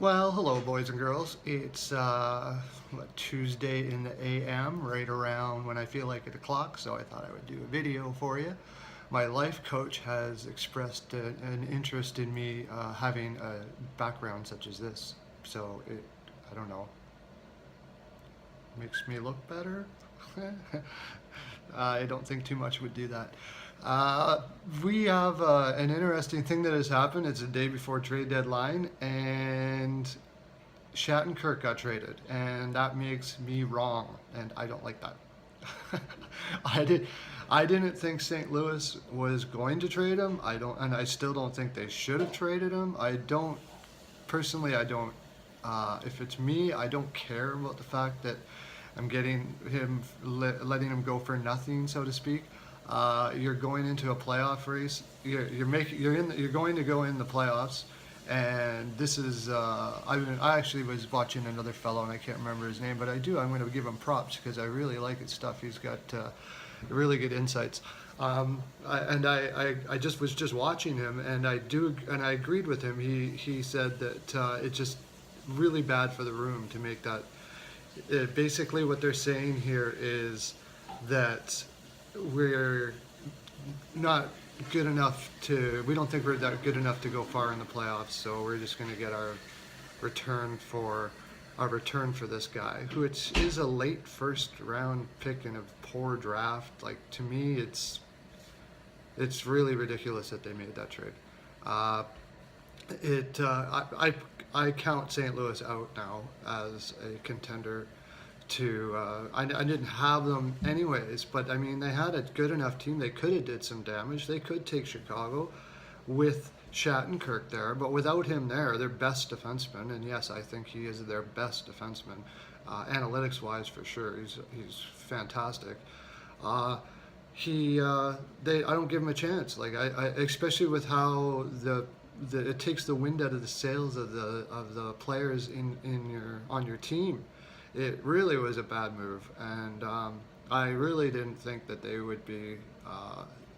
Well, hello, boys and girls. It's Tuesday in the AM, right around when I feel like at the clock, so I thought I would do a video for you. My life coach has expressed an interest in me having a background such as this. So I don't know, makes me look better. I don't think too much would do that. We have an interesting thing that has happened. It's the day before trade deadline, and Shattenkirk got traded, and that makes me wrong, and I don't like that. I did. I didn't think St. Louis was going to trade him. I don't, and I still don't think they should have traded him. I don't personally. I don't. If it's me, I don't care about the fact that I'm getting him, letting him go for nothing, so to speak. You're going into a playoff race. You're going to go in the playoffs, and this is. I actually was watching another fellow, and I can't remember his name, but I do. I'm going to give him props because I really like his stuff. He's got really good insights. I just was just watching him, and I agreed with him. He said that it's just really bad for the room to make that. Basically, what they're saying here is that we're not good enough to. We don't think we're that good enough to go far in the playoffs. So we're just going to get return for our return for this guy, who is a late first round pick in a poor draft. Like, to me, it's really ridiculous that they made that trade. I count St. Louis out now as a contender to. I didn't have them anyways, but I mean, they had a good enough team. They could have did some damage. They could take Chicago with Shattenkirk there, but without him there, their best defenseman, and yes, I think he is their best defenseman, analytics-wise for sure. He's fantastic. I don't give him a chance. Like I especially with how it takes the wind out of the sails of the players on your team. It really was a bad move, and I really didn't think that they would be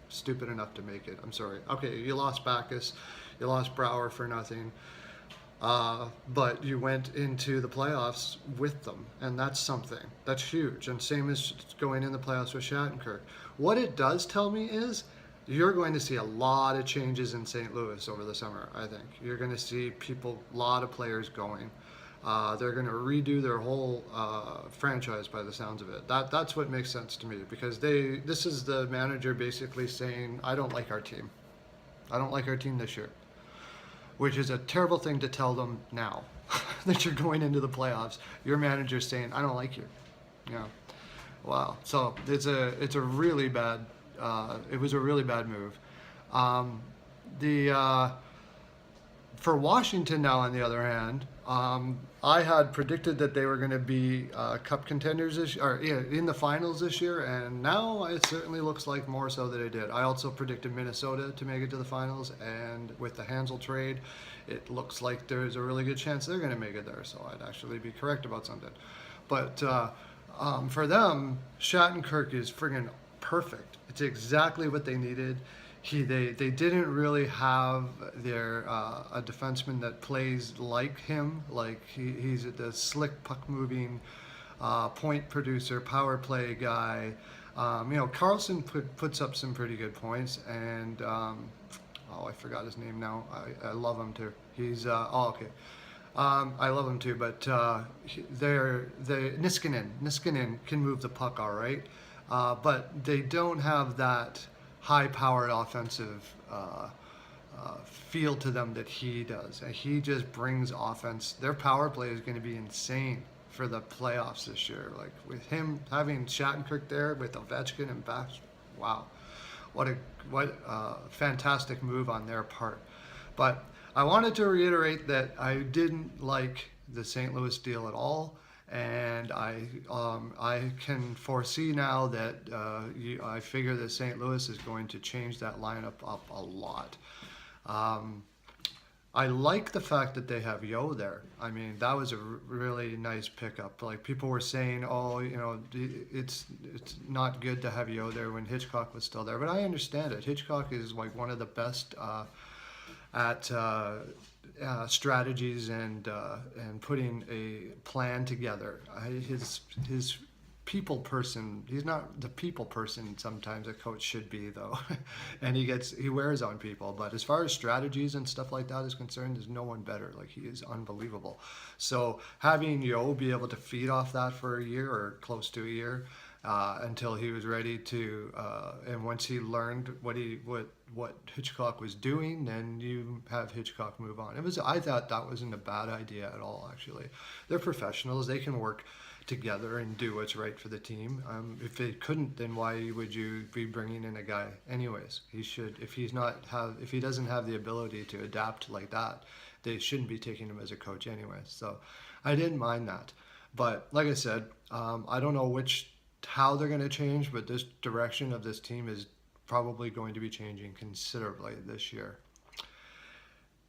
stupid enough to make it. I'm sorry. Okay, you lost Backus, you lost Brower for nothing, but you went into the playoffs with them, and that's something. That's huge, and same as going in the playoffs with Shattenkirk. What it does tell me is you're going to see a lot of changes in St. Louis over the summer, I think. You're going to see a lot of players going. They're going to redo their whole franchise by the sounds of it. That's what makes sense to me, because this is the manager basically saying, I don't like our team. I don't like our team this year, which is a terrible thing to tell them now that you're going into the playoffs. Your manager's saying, I don't like you. Yeah. Wow. So it's a really bad. It was a really bad move. For Washington now, on the other hand, I had predicted that they were going to be cup contenders in the finals this year, and now it certainly looks like more so that it did. I also predicted Minnesota to make it to the finals, and with the Hansel trade, it looks like there's a really good chance they're going to make it there, so I'd actually be correct about something. But for them, Shattenkirk is friggin' perfect. It's exactly what they needed. They didn't really have a defenseman that plays like him. Like he's the slick puck moving, point producer, power play guy. Carlson puts up some pretty good points, and I forgot his name now. I love him too. He's okay. I love him too, but Niskanen can move the puck all right, but they don't have that high-powered offensive feel to them that he does. And he just brings offense. Their power play is going to be insane for the playoffs this year. Like with him having Shattenkirk there with Ovechkin and Bax, wow, what a fantastic move on their part. But I wanted to reiterate that I didn't like the St. Louis deal at all. And I can foresee now that I figure that St. Louis is going to change that lineup up a lot. I like the fact that they have Yo there. I mean, that was a really nice pickup. Like people were saying, it's not good to have Yo there when Hitchcock was still there. But I understand it. Hitchcock is like one of the best at strategies and putting a plan together. His people person. He's not the people person sometimes a coach should be though, and he wears on people. But as far as strategies and stuff like that is concerned, there's no one better. Like he is unbelievable. So having Yo be able to feed off that for a year or close to a year. Until he was ready to, and once he learned what Hitchcock was doing, then you have Hitchcock move on. I thought that wasn't a bad idea at all. Actually, they're professionals; they can work together and do what's right for the team. If they couldn't, then why would you be bringing in a guy anyways? He should, if he doesn't have the ability to adapt like that, they shouldn't be taking him as a coach anyways. So, I didn't mind that, but like I said, I don't know how they're going to change, but this direction of this team is probably going to be changing considerably this year.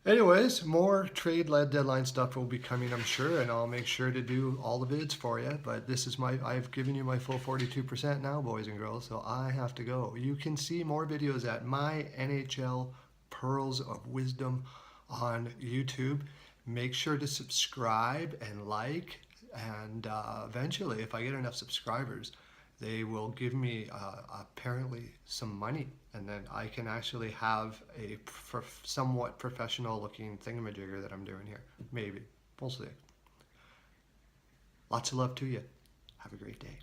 Anyways, more trade-led deadline stuff will be coming, I'm sure, and I'll make sure to do all the bids for you. But I've given you my full 42% now, boys and girls, so I have to go. You can see more videos at my NHL Pearls of Wisdom on YouTube. Make sure to subscribe and like, and eventually, if I get enough subscribers, they will give me apparently some money, and then I can actually have a somewhat professional looking thingamajigger that I'm doing here. Maybe. We'll see. Lots of love to you. Have a great day.